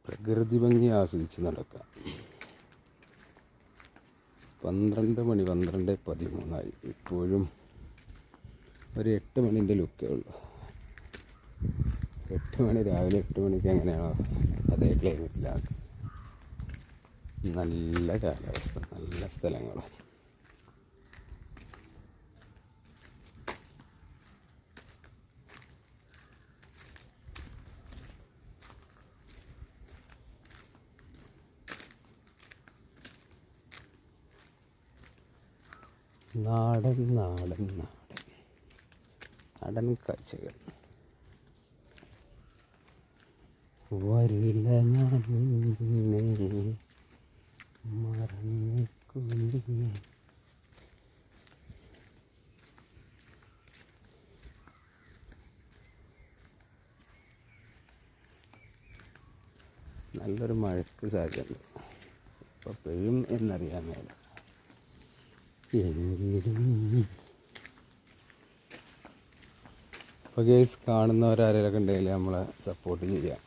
പ്രകൃതി ഭംഗി ആസ്വദിച്ച് നടക്കാം. 12 മണി 12:13 ഇപ്പോഴും ഒരു 8 മണിൻ്റെ ലുക്കേ ഉള്ളൂ. 8 മണി രാവിലെ 8 മണിക്ക് എങ്ങനെയാണോ അതേ ക്ലൈമറ്റിലാണ്. നല്ല കാലാവസ്ഥ, നല്ല സ്ഥലങ്ങളും. നാടൻ നാടൻ നാടൻ നാടൻ കാഴ്ചകൾ. വരില്ല ഞാൻ നിന്നെ മറന്നിക്കൊണ്ട്. നല്ലൊരു മഴയ്ക്ക് സാധ്യതയുണ്ട്. ഇപ്പോൾ പെയ്യും എന്നറിയാൻ മേല. അപ്പോൾ ഗേസ് കാണുന്നവരാരെങ്കിലൊക്കെ ഉണ്ടെങ്കിൽ നമ്മളെ സപ്പോർട്ട് ചെയ്യാം.